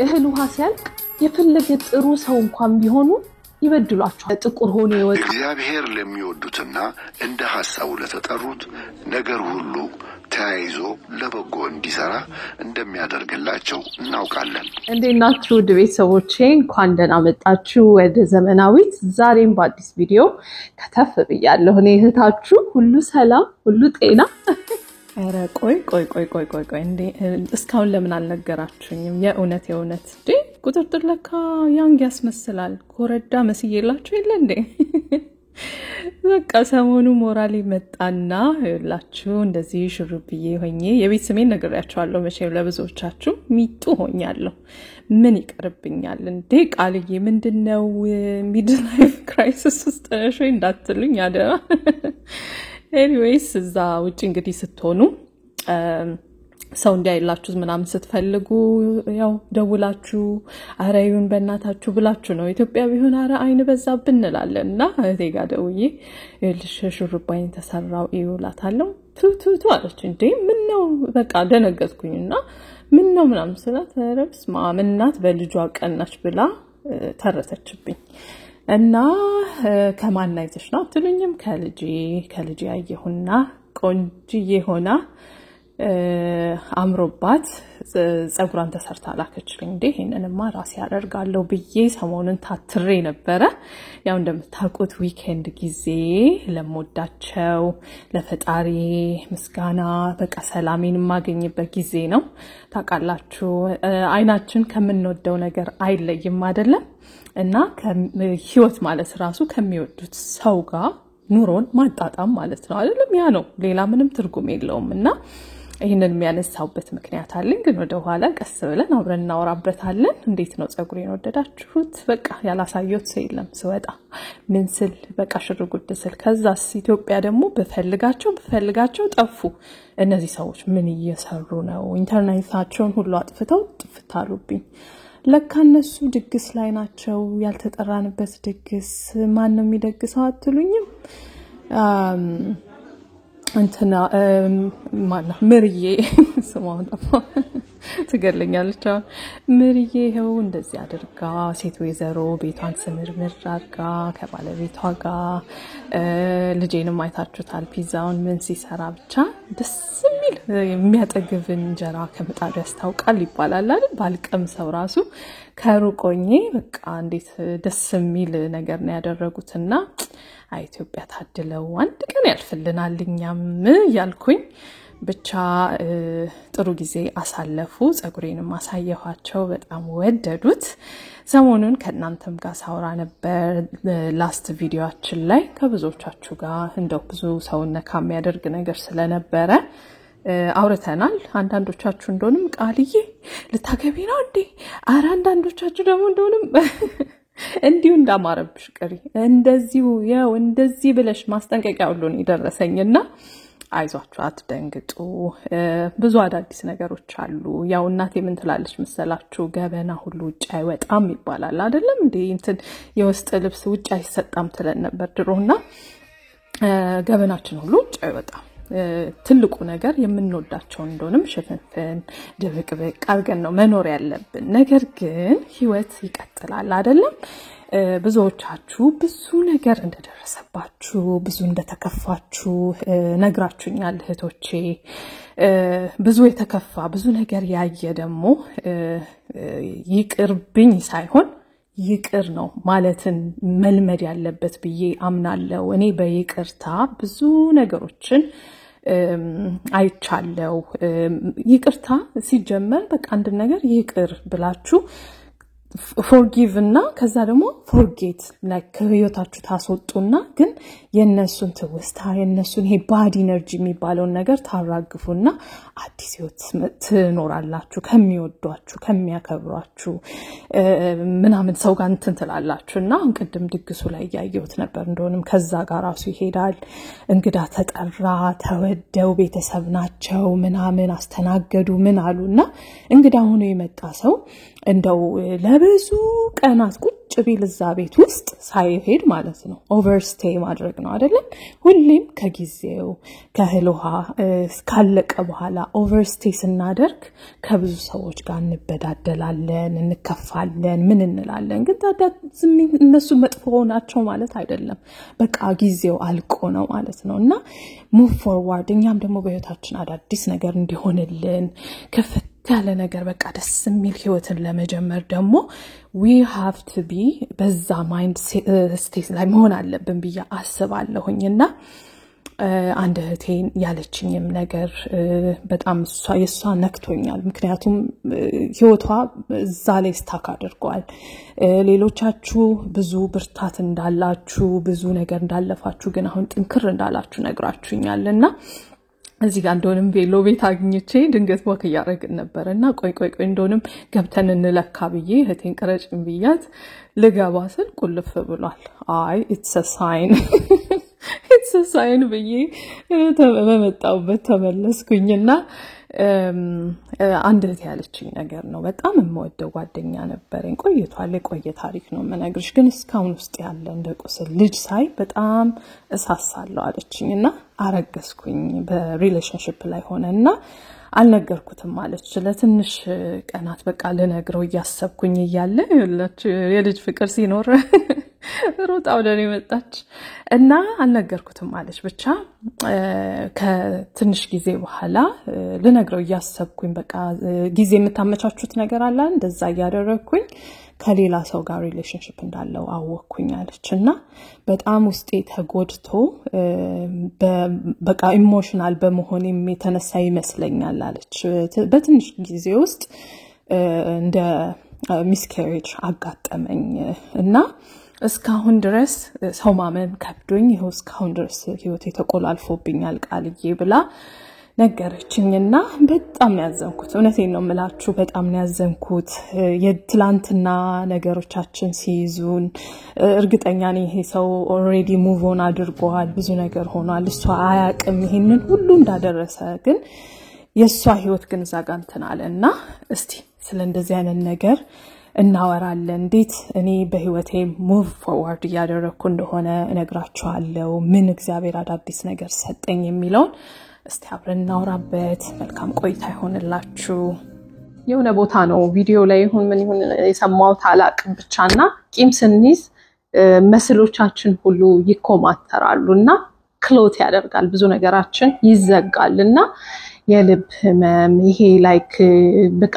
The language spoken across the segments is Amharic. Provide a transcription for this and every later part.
እህል ውሃ ሲያልቅ የፈለገ ጥሩ ሰው እንኳን ቢሆኑ ይበድሏቸዋል ጥቁር ሆነ ይወጣ እግዚአብሔር ለሚወዱትና እንደ ሐሳቡ ለተጠሩት ነገር ሁሉ ተያይዞ ለበጎ እንዲሰራ እንደሚያደርግላቸው እናውቃለን እንደናችሁ ውድ ቤተሰቦቼ እንኳን ደህና መጣችሁ ወደ ዘመናዊት ዛሬም በአዲስ ቪዲዮ ከተፍ ብያለሁ እኔ እህታችሁ ሁሉ ሰላም ሁሉ ጤና አረ ቆይ እንዴ እስካሁን ለምን አልነገራችሁኝም የእውነት እንዴ ቁጥጥር ለካ ያንግ ያስመስላል ኮረዳ መስየላችሁ ይለ እንዴ በቃ ሰሞኑ ሞራሊ መጣና ይላችሁ እንደዚህ ሽሩብዬ ሆኜ የቤት ስሜን ነግሬያችኋለሁ መቼም ለብዙዎቻችሁ ሚጡ ሆኛለሁ ምን ይቀርብኛል እንዴ ቃልዬ ምንድነው ሚድላይፍ ክራይሲስ ውስጥ ነሽ እንዳትሉኝ አደራ anyways እዛ ውጪ እንግዲህ ስትሆኑ ሰው እንዲያይላችሁ ምናምን ስትፈልጉ ያው ደውላችሁ አራዩን በእናታችሁ ብላችሁ ነው ኢትዮጵያ ቢሆን አራ አይን በዛብን እንላለንና እቴ ጋር ደውዬ ልሽ ሹሩባይን ተሰራው ይውላታለሁ ቱ አለች እንዴ ምን ነው በቃ ደነገጥኩኝና ምን ነው ምናምን ስላት ረብስ ማምናት በልጇ ቀናች ብላ ተረተችብኝ እና ከማን አይተሽ ነው አትሉኝም ከልጄ ያየሁና ቆንጅዬ ሆና አምሮባት ጸጉራን ተሰርታ ላከችልኝ እንዴ ይሄንንማ ራስ ያደርጋለሁ ብዬ ሰሞኑን ታትሬ ነበር ያው እንደምታውቁት ዊኬንድ ጊዜ ለሞዳቸው ለፈጣሪ ምስጋና በቃ ሰላሜን ማገኝበት ጊዜ ነው ታቃላችሁ አይናችን ከምንወደው ነገር አይለይም አይደለም እና ህይወት ማለት ራሱ ከሚወዱት ሰው ጋር ኑሮን ማጣጣም ማለት ነው አይደለም ያ ነው ሌላ ምንም ትርጉም የለውምና ይሄንን የሚያነሳውበት ምክንያት አለኝ ግን ወደ ኋላ ቀስ ብለን አብረን እናወራበታለን እንዴት ነው ጸጉሬን ወደዳችሁት በቃ ያላሳየሁት ሰይለም ስወጣ ምን ስል በቃ ሽርጉድ ስል ከዛስ ኢትዮጵያ ደግሞ በፈልጋቸው ጠፉ እነዚህ ሰዎች ምን እየሰሩ ነው ኢንተርኔታቸውን ሁሉ አጥፍተው ጥፍታሉብኝ ለካ እነሱ ድግስ ላይ ናቸው ያልተጠራንበት ድግስ ማን ነው የሚደግሰው አትሉኝም እንትና ማና ምርዬ ስሟን ጠፋ ትገለኛለች ምርዬ ይሄው እንደዚህ አድርጋ ሴት ወይዘሮ ቤቷን ስምርምር አድርጋ ከባለቤቷ ጋር ልጄንም አይታችሁታል ፒዛውን ምን ሲሰራ ብቻ ደስ የሚያጠግብ እንጀራ ከምጣድ ያስታውቃል ይባላል አይደል ባልቀምሰው ራሱ ከሩቆኜ በቃ እንዴት ደስ የሚል ነገር ነው ያደረጉትና ኢትዮጵያ ታድለው አንድ ቀን ያልፍልናልኛም ያልኩኝ ብቻ ጥሩ ጊዜ አሳለፉ ጸጉሬንም ማሳየኋቸው በጣም ወደዱት ሰሞኑን ከናንተም ጋር ሳውራ ነበር ላስት ቪዲዮአችን ላይ ከብዙዎቻችሁ ጋር እንደው ብዙ ሰውነ ካሚያደርግ ነገር ስለነበረ አውርተናል አንዳንዶቻችሁ እንደሆነም ቃልዬ ልታገቢ ነው እንዴ አራ አንዳንዶቻችሁ ደግሞ እንደሆነም እንዲሁ እንዳማረብሽ ቀሪ እንደዚህ ብለሽ ማስጠንቀቂያ ሁሉ ነው ይደረሰኝና አይዟችሁ አትደንግጡ ብዙ አዳዲስ ነገሮች አሉ ያው እናቴ ምን ትላለች መሰላችሁ ገበና ሁሉ ውጭ አይወጣም ይባላል አይደለም እንዴ እንትን የውስጥ ልብስ ውጭ አይሰጣም ትለን ነበር ድሮና ገበናችን ሁሉ ውጭ አይወጣም ትልቁ ነገር የምንወዳቸው እንደሆነም ሽፍንፍን ድብቅብቅ አርገን ነው መኖር ያለብን ነገር ግን ህይወት ይቀጥላል አይደለም ብዙዎቻችሁ ብዙ ነገር እንደደረሰባችሁ ብዙ እንደተከፋችሁ ነግራችሁኛል እህቶቼ ብዙ የተከፋ ብዙ ነገር ያየ ደግሞ ይቅርብኝ ሳይሆን ይቅር ነው ማለትን መልመድ ያለበት ብዬ አምናለሁ እኔ በይቅርታ ብዙ ነገሮችን አይቻለው ይቅርታ ሲጀመር በቃ አንድ ነገር ይቅር ብላችሁ forgive እና ከዛ ደግሞ forget like ህይወታችሁ ታስወጡና ግን የነሱን ትውስታ የነሱን ይሄ ባድ ኢነርጂ የሚባለውን ነገር ታራግፉና አዲስ ህይወት ትኖራላችሁ ከሚወዷችሁ ከሚያከብሯችሁ ምናምን ሰው ጋር እንትን ትላላችሁና አሁን ቅድም ድግሱ ላይ ያየሁት ነበር እንደሆነም ከዛ ጋር ራሱ ይሄዳል እንግዳ ተጠራ ተወደው ቤተሰብ ናቸው ምናምን አስተናገዱ ምን አሉና እንግዳ ሆኖ የመጣ ሰው እንደው ለብዙ ቀናት ቁጭ ቁጭ ቢል እዛ ቤት ውስጥ ሳይሄድ ማለት ነው ኦቨርስቴይ ማድረግ ነው አይደለም ሁሌም ከጊዜው ከህልውሃ ካለቀ በኋላ ኦቨርስቴይ ስናደርግ ከብዙ ሰዎች ጋር እንበዳደላለን እንከፋለን ምን እንላለን ግን ታዲያ ዝም እነሱ መጥፎ ናቸው ማለት አይደለም በቃ ጊዜው አልቆ ነው ማለት ነውና move forward እኛም ደግሞ በህይወታችን አዳዲስ ነገር እንዲሆንልን ከፍት ያለ ነገር በቃ ደስ የሚል ህይወትን ለመጀመር ደግሞ we have to be በዛ ማይንድ ስቴት ላይ መሆን አለብን ብዬ አስባለሁኝና አንድ እህቴን ያለችኝም ነገር በጣም የሷ ነክቶኛል ምክንያቱም ህይወቷ እዛ ላይ ስታክ አድርጓል ሌሎቻችሁ ብዙ ብርታት እንዳላችሁ ብዙ ነገር እንዳለፋችሁ ግን አሁን ጥንክር እንዳላችሁ ነግራችሁኛልና እዚህ ጋር እንደሆነም ቬሎ ቤት አግኝቼ ድንገት ወክ ያረግን ነበርና ቆይ እንደሆነም ገብተን እንለካ ብዬ እህቴን ቀረጭን ብያት ልገባ ስል ቁልፍ ብሏል አይ it's a sign ብዬ ተመጣውበት ተመለስኩኝና አንድ እህት ያለችኝ ነገር ነው በጣም የምወደው ጓደኛ ነበርኝ ቆይቷል የቆየ ታሪክ ነው መነግርሽ ግን እስካሁን ውስጥ ያለ እንደቆሰል ልጅ ሳይ በጣም እሳሳለሁ አለችኝና አረገስኩኝ በሪሌሽንሺፕ ላይ ሆነና አልነገርኩትም ማለት ለትንሽ ቀናት በቃ ለነግረው ያሰብኩኝ ይያለ የልጅ ፍቅር ሲኖር ሮጣ ወደኔ መጣች እና አልነገርኩትም ማለት ብቻ ከትንሽ ጊዜ በኋላ ለነግረው ያሰብኩኝ በቃ ጊዜ የምታመቻቹት ነገር አለ እንደዛ ያደረኩኝ ከሌላ ሰው ጋር ሪሌሽንሺፕ እንዳለው አወቅኩኝ አለችና በጣም ውስጤ ተጎድቶ በቃ ኢሞሽናል በመሆን የተነሳ ይመስለኛል አለች በትንሽ ጊዜ ውስጥ እንደ ሚስካሬጅ አጋጠመኝ እና እስካሁን ድረስ ሰው ማመን ከብዶኝ ይሄው እስካሁን ድረስ ህይወቴ ተቆላልፎብኛል ቃልዬ ብላ ነገረችኝና በጣም ያዘንኩት እውነቴን ነው የምላችሁ በጣም ያዘንኩት የትላንትና ነገሮቻችን ሲይዙን እርግጠኛ ነኝ ይሄ ሰው ኦሬዲ ሙቭ ኦን አድርጓል ብዙ ነገር ሆኗል እሷ አያቅም ይሄንን ሁሉ እንዳደረሰ ግን የሷ ህይወት ግን ዛጋንተናልና እስቲ ስለ እንደዚህ አይነት ነገር እናወራለን እንዴት እኔ በህይወቴ ሙቭ ፎርዋርድ ያደረኩ እንደሆነ እነግራችኋለሁ ምን እግዚአብሔር አዳዲስ ነገር ሰጠኝ የሚለው እስቲ አብረን እናወራበት መልካም ቆይታ ይሆንላችሁ የሆነ ቦታ ነው ቪዲዮ ላይ ይሁን ምን ይሁን የሰማሁት አላቅም ብቻና ቂም ስንይዝ መስሎቻችን ሁሉ ይኮማተራሉና ክሎት ያደርጋል ብዙ ነገራችን ይዘጋልና የልብ ህመም ይሄ ላይክ በቃ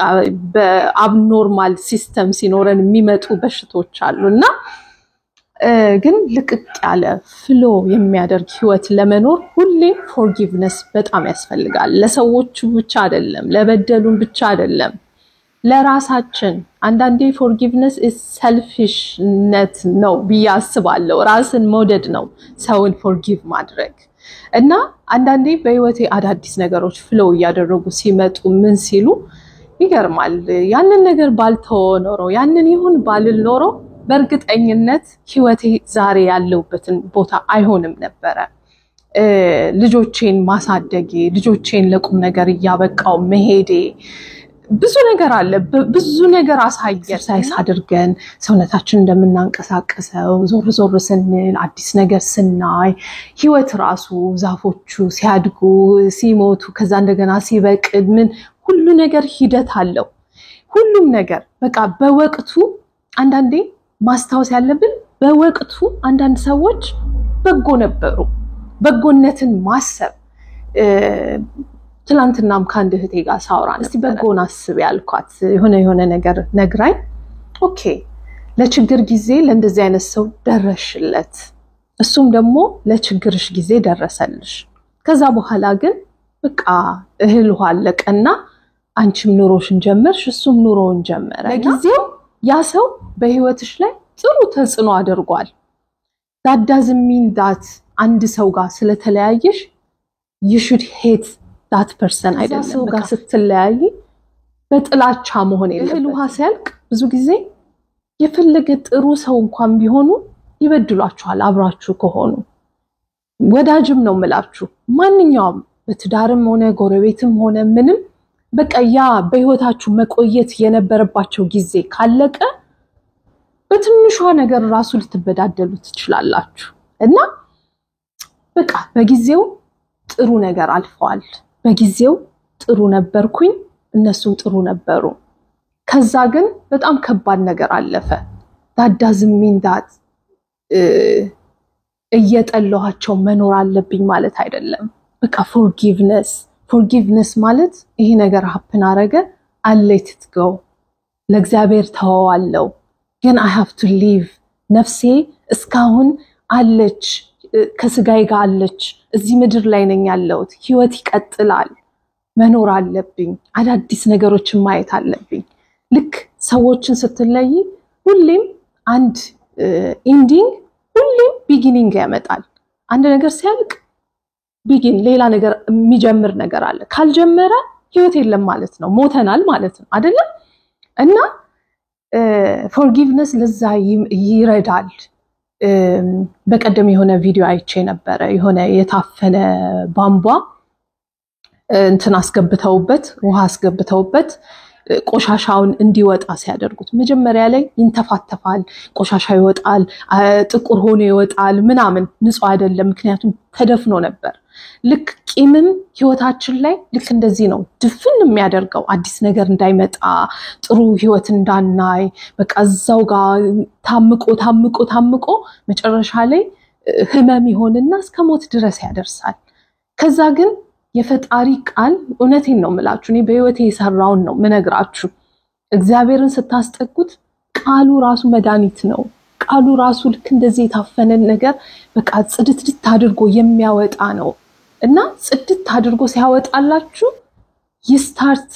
በአብኖርማል ሲስተም ሲኖረን የሚመጡ በሽቶች አሉና ግን ልቅቅ ያለ ፍሎ የሚያደርግ ህይወት ለመኖር ሁሌም ፎርጊቭነስ በጣም ያስፈልጋል ለሰዎች ብቻ አይደለም ለበደሉን ብቻ አይደለም ለራሳችን አንዳንዴ ፎርጊቭነስ is selfishness ነው ቢያስባለው ራስን መውደድ ነው ሰውን ፎርጊቭ ማድረግ እና አንዳንዴ በህይወቴ አዳዲስ ነገሮች ፍሎ ያደረጉ ሲመጡ ምን ሲሉ ይገርማል ያንን ነገር ባልተው ኖሮ ያንን ይሁን ባልል ኖሮ በርግጠኝነት ህይወቴ ዛሬ ያለውበትን ቦታ አይሆንም ነበር ልጆቼን ማሳደጌ ልጆቼን ለቁም ነገር ያበቃው መሄዴ ብዙ ነገር አለ ብዙ ነገር አሳየር አድርገን ሰውነታችን እንደምናንቀሳቀሰው ዞር ስንል አዲስ ነገር ስናይ ህይወት ራሱ ዛፎቹ ሲያድጉ ሲሞቱ ከዛ እንደገና ሲበቅል ምን ሁሉ ነገር ሂደት አለው ሁሉም ነገር በቃ በወቅቱ አንዳንዴ ማስታወስ ያለብን በወቅቱ አንዳንድ ሰዎች በጎ ነበሩ በጎነትን ማሰብ ትላንትናም ካንድ እህቴ ጋር ሳውራን እስቲ በጎን አስብ ያልኳት የሆነ ነገር ነግራኝ ኦኬ ለችግር ጊዜ ለእንደዚህ አይነት ሰው ደረሽለት እሱም ደግሞ ለችግርሽ ጊዜ ደረሰልሽ ከዛ በኋላ ግን በቃ እህል ውሃ አለቀና አንቺም ኑሮሽን ጀመርሽ እሱም ኑሮውን ጀመረ ለጊዜው ያ ሰው በህይወትሽ ላይ ጥሩ ተጽዕኖ አድርጓል that doesn't mean that አንድ ሰው ጋር ስለተለያየሽ you should hate that person አይደለም ሰው ጋር ስትለያይ በጥላቻ መሆን የለበትም ውሃ ሲያልቅ ብዙ ጊዜ የፈለገ ጥሩ ሰው እንኳን ቢሆኑ ይበድሏችኋል አብራችሁ ከሆኑ ወዳጅም ነው መላችሁ ማንኛውም በትዳርም ሆነ ጎረቤትም ሆነ ምንም በቃ ያ በህይወታችሁ መቆየት የነበረባቸው ጊዜ ካለቀ በትንሿ ነገር ራሱ ልትበዳደሉ ትችላላችሁ እና በቃ በጊዜው ጥሩ ነገር አልፈዋል በጊዜው ጥሩ ነበርኩኝ እነሱም ጥሩ ነበሩ ከዛ ግን በጣም ከባድ ነገር አለፈ that doesn't mean that እየጠላኋቸው መኖር አለብኝ ማለት አይደለም በቃ forgiveness ማለት ይሄ ነገር happen አረገ I let it go ለእግዚአብሔር ተዋዋለው ግን I have to leave ነፍሴ እስካሁን አለች ከስጋዬ ጋር አለች እዚህ ምድር ላይ ነኝ ያለሁት ህይወት ይቀጥላል መኖር አለብኝ አዳዲስ ነገሮችን ማየት አለብኝ ልክ ሰዎችን ስትለይ ሁሌም አንድ ኢንዲንግ ሁሌም ቢጊኒንግ ያመጣል አንድ ነገር ሲያልቅ ቢጊን ሌላ ነገር የሚጀምር ነገር አለ ካልጀመረ ህይወት የለም ማለት ነው ሞተናል ማለት ነው አይደለ እና forgiveness ለዛ ይረዳል በቀደም የሆነ ቪዲዮ አይቼ ነበር የሆነ የታፈነ ባምቧ እንትን አስገብተውበት ውሃ አስገብተውበት ቆሻሻውን እንዲወጣ ሲያደርጉት መጀመሪያ ላይ ይንተፋተፋል ቆሻሻ ይወጣል ጥቁር ሆኖ ይወጣል ምናምን ንጹህ አይደለም ምክንያቱም ተደፍኖ ነበር ልክ ቂምም ህይወታችን ላይ ልክ እንደዚህ ነው ድፍን የሚያደርገው አዲስ ነገር እንዳይመጣ ጥሩ ህይወት እንዳናይ በቃ እዛው ጋር ታምቆ መጨረሻ ላይ ህመም ይሆንና እስከ ሞት ድረስ ያደርሳል ከዛ ግን የፈጣሪ ቃል እውነቴን ነው የምላችሁ እኔ በህይወቴ የሰራውን ነው መነግራችሁ እግዚአብሔርን ስታስጠጉት ቃሉ ራሱ መድኃኒት ነው ቃሉ ራሱ ልክ እንደዚህ የታፈነን ነገር በቃ ጽድት አድርጎ የሚያወጣ ነው እና ጽድት አድርጎ ሲያወጣላችሁ ይስታርት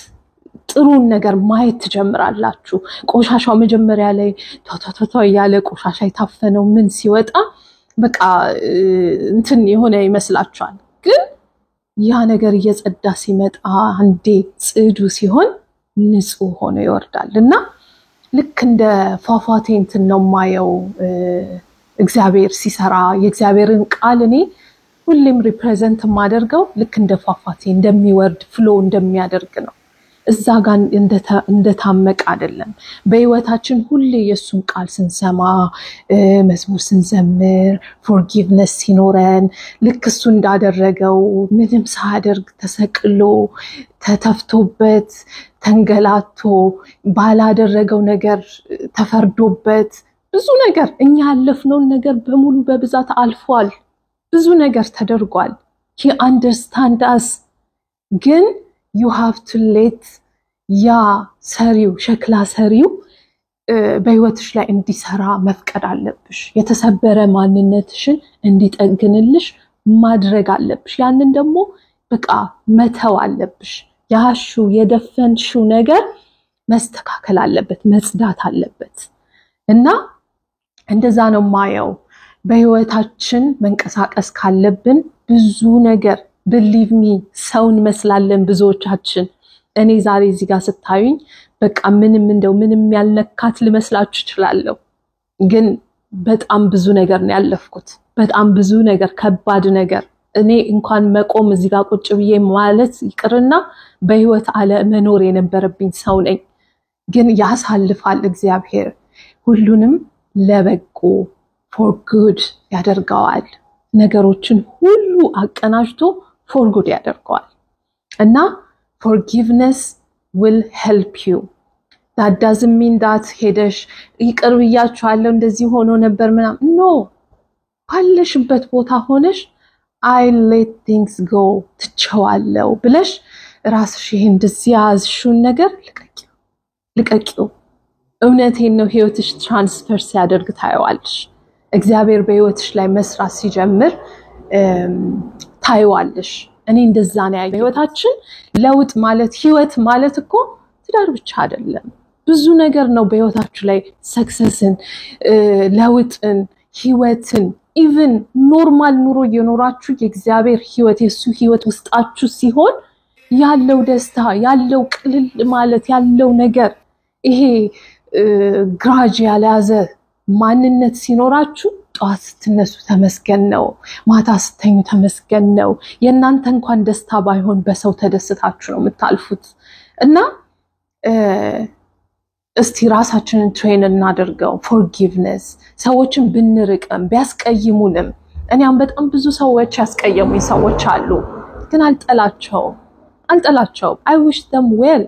ጥሩን ነገር ማየት ትጀምራላችሁ ቆሻሻው መጀመሪያ ላይ ቶቶቶቶ ያለ ቆሻሻ የታፈነው ምን ሲወጣ በቃ እንትን የሆነ ይመስላችኋል ግን ያ ነገር እየጸዳ ሲመጣ አንዴ ጽዱ ሲሆን ንጹህ ሆኖ ይወርዳልና ልክ እንደ ፏፏቴ እንትን ነው ማየው እግዚአብሔር ሲሰራ የእግዚአብሔርን ቃል እኔ ሁሌም ሪፕሬዘንት ማደርገው ልክ እንደ ፏፏቴ እንደሚወርድ ፍሎ እንደሚያደርግ ነው እዛ ጋር እንደታመቀ አይደለም በህይወታችን ሁሌ የሱን ቃል ስንሰማ መዝሙር ስንዘምር forgiveness ሲኖረን ልክ እሱ እንዳደረገው ምንም ሳያደርግ ተሰቅሎ ተተፍቶበት ተንገላቶ ባላደረገው ነገር ተፈርዶበት ብዙ ነገር እኛ ያለፍነው ነገር በሙሉ በብዛት አልፏል ብዙ ነገር ተደርጓል he understand us ግን you have to let ያ ሰሪው ሸክላ ሰሪው በህይወትሽ ላይ እንዲሰራ መፍቀድ አለብሽ የተሰበረ ማንነትሽን እንዲጠግንልሽ ማድረግ አለብሽ ያንን ደግሞ በቃ መተው አለብሽ ያሹ የደፈንሽው ነገር መስተካከል አለበት መጽዳት አለበት እና እንደዛ ነው ማየው በህይወታችን መንቀሳቀስ ካለብን ብዙ ነገር believe me ሰውን መስላለን ብዙዎቻችን እኔ ዛሬ እዚህ ጋር ስታዩኝ በቃ ምንም ያልነካት ልመስላችሁ ይችላልው ግን በጣም ብዙ ነገር ነው ያለፍኩት በጣም ብዙ ነገር ከባድ ነገር እኔ እንኳን መቆም እዚህ ጋር ቁጭ ብዬ ማለት ይቅርና በህይወት አለ መኖር የነበረብኝ ሰው ነኝ ግን ያሳልፋል እግዚአብሔር ሁሉንም ለበጎ for good ያደርጋዋል ነገሮችን ሁሉ አቀናጅቶ for good ያደርጋዋል እና forgiveness will help you that doesn't mean that ሄደሽ ይቅርብያችኋለሁ እንደዚህ ሆኖ ነበር ምናምን no ባለሽበት ቦታ ሆነሽ I let things go ትቸዋለሁ ብለሽ ራስሽ ይሄን እንደዚህ ያዝሽውን ነገር ልቀቂው እውነቴን ነው ህይወትሽ ትራንስፈር ሲያደርግ ታይዋለሽ እግዚአብሔር በህይወትሽ ላይ መስራት ሲጀምር ታይዋለሽ እኔ እንደዛ ነው ያየው ህይወታችን ለውጥ ማለት ህይወት ማለት እኮ ትዳር ብቻ አይደለም ብዙ ነገር ነው በህይወታችሁ ላይ ሰክሰስን ለውጥን ህይወትን even ኖርማል ኑሮ እየኖራችሁ የእግዚአብሔር ህይወት የሱ ህይወት ውስጣችሁ ሲሆን ያለው ደስታ ያለው ቅልል ማለት ያለው ነገር ይሄ ግራጅ ያለያዘ ማንነት ሲኖራችሁ ጧት ስትነሱ ተመስገን ነው ማታ ስተኙ ተመስገን ነው የናንተ እንኳን ደስታ ባይሆን በሰው ተደስታችሁ ነው የምታልፉት እና እስቲ ራሳችንን ትሬን እናድርገው forgiveness ሰዎችን ብንርቅም ቢያስቀይሙንም እኛም በጣም ብዙ ሰዎች ያስቀየሙኝ ሰዎች አሉ ግን አልጠላቸው I wish them well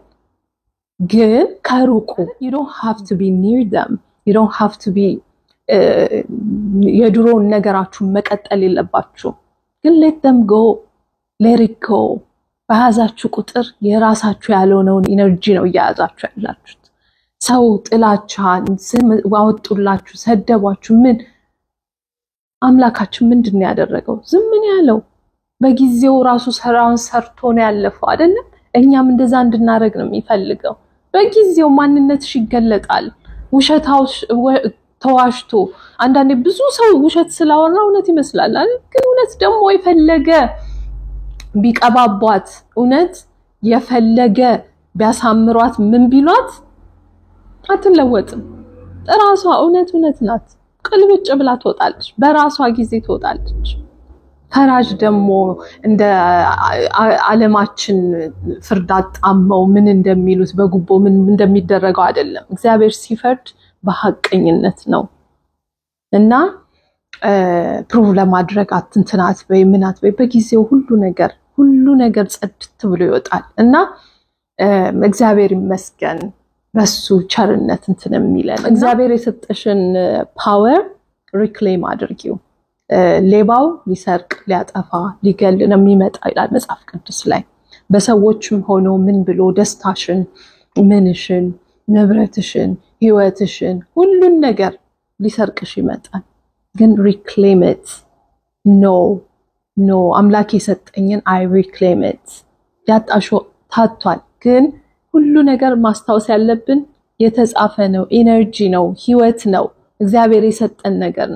ግን ከሩቁ you don't have to be near them you don't have to be የድሮ ነገራችሁ መቀጠል የለባችሁ ግን let them go let it go በያዛችሁ ቁጥር የራሳችሁ ያልሆነውን ኢነርጂ ነው ያያዛችሁ ያላችሁት ሰው ጥላቻን ዋወጡላችሁ ሰደቧችሁ ምን አምላካችን ምንድነው ያደረገው ዝም ያለው በጊዜው ራሱ ሰራውን ሰርቶ ነው ያለፈው አይደል እኛም እንደዛ እንድናረግ ነው የሚፈልገው በጊዜው ማንነትሽ ይገለጣል ውሸታው ተዋሽቶ አንዳንዴ ብዙ ሰው ውሸት ስላወራ እውነት ይመስላል አይደል ግን እውነት ደግሞ የፈለገ ቢቀባቧት እውነት የፈለገ ቢያሳምሯት ምን ቢሏት አትለወጥም ራሷ እውነት ናት ቅልብጭ ብላ ትወጣለች በራሷ ጊዜ ትወጣለች ፈራጅ ደግሞ እንደ ዓለማችን ፍርዳጣመው ምን እንደሚሉት በጉቦ ምን እንደሚደረገው አይደለም እግዚአብሔር ሲፈርድ በሐቀኝነት ነው እና ፕሩቭ ለማድረግ አትንተናት በይምናት በጊዜው ሁሉ ነገር ጸድት ብሎ ይወጣል እና እግዚአብሔር ይመስገን በሱ ቸርነት እንትን የሚለን እግዚአብሔር የሰጠሽን ፓወር ሪክሌም አድርጊው ሌባው ሊሰርቅ ሊያጠፋ ሊገል ነው የሚመጣ ይላል መጽሐፍ ቅዱስ ላይ በሰዎችም ሆኖ ምን ብሎ ደስታሽን ምንሽን ንብረትሽን ህይወትሽን ሁሉን ነገር ሊሰርቅሽ ይመጣል ግን reclaim it no አምላክ የሰጠኝን I reclaim it ያጣሾ ታቷል ግን ሁሉ ነገር ማስታወስ ያለብን የተጻፈ ነው ኢነርጂ ነው ህይወት ነው እግዚአብሔር የሰጠን ነገር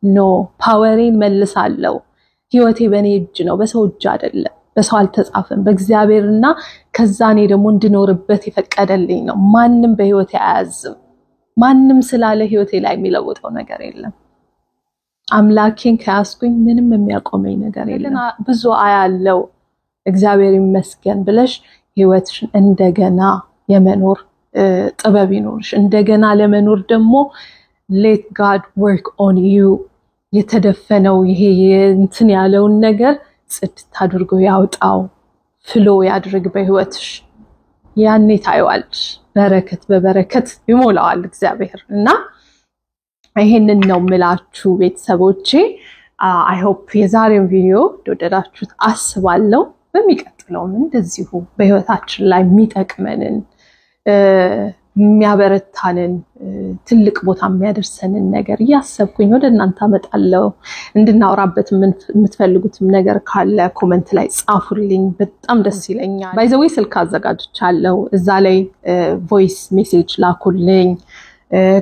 ነው ፓወሬን መልሳለሁ ህይወቴ በኔ እጅ ነው በሰው እጅ አይደለም በሰው አልተጻፈም በእግዚአብሔርና ከዛኔ ደግሞ እንድኖርበት የፈቀደልኝ ነው ማንንም በህይወቴ አያዝም ማንንም ስላለ ህይወቴ ላይ የሚለውጠው ነገር የለም አምላኬን ከያስኩኝ ምንም የሚያቆመኝ ነገር የለም ብዙ አያለው እግዚአብሔር ይመስገን ብለሽ ህይወትሽን እንደገና የመኖር ጥበብ ይኖርሽ እንደገና ለመኖር ደግሞ let God work on you የተደፈነው ይሄ እንትን ያለውን ነገር ጽድት አድርጎ ያውጣው ፍሎ ያድርግ በህይወትሽ ያኔ ታይዋልሽ በረከት በበረከት ይሞላዋል እግዚአብሔር እና ይሄንን ነው ምላችሁ ቤተሰቦቼ I hope የዛሬው ቪዲዮ ወደዳችሁት አስባለሁ በሚቀጥለው እንደዚሁ በህይወታችን ላይ የሚጠቅመንን የሚያበረታንን ትልቅ ቦታ የሚያደርሰንን ነገር ያሰብኩኝ ወደ እናንተ አመጣለሁ እንድናወራበት የምትፈልጉትም ነገር ካለ ኮሜንት ላይ ጻፉልኝ በጣም ደስ ይለኛል ባይ ዘ ዌይ ስልክ አዘጋጅቻለሁ እዛ ላይ ቮይስ ሜሴጅ ላኩልኝ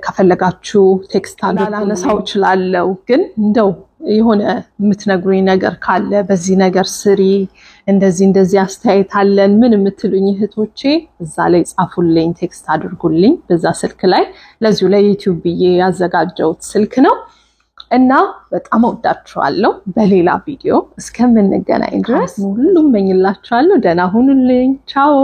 ከፈለጋችሁ ቴክስት አላነሳው ይችላልው ግን እንደው የሆነ የምትነግሩኝ ነገር ካለ በዚህ ነገር ስሪ እንደዚህ አስተያየት አለን ምን የምትሉኝ እህቶቼ እዛ ላይ ጻፉልኝ ቴክስት አድርጉልኝ በዛ ስልክ ላይ ለዚሁ ለዩቲዩብ ብዬ ያዘጋጀሁት ስልክ ነው እና በጣም ወዳችኋለሁ በሌላ ቪዲዮ እስከምንገናኝ ድረስ ሁሉም መኝላችኋለሁ ደህና ሁኑልኝ ቻው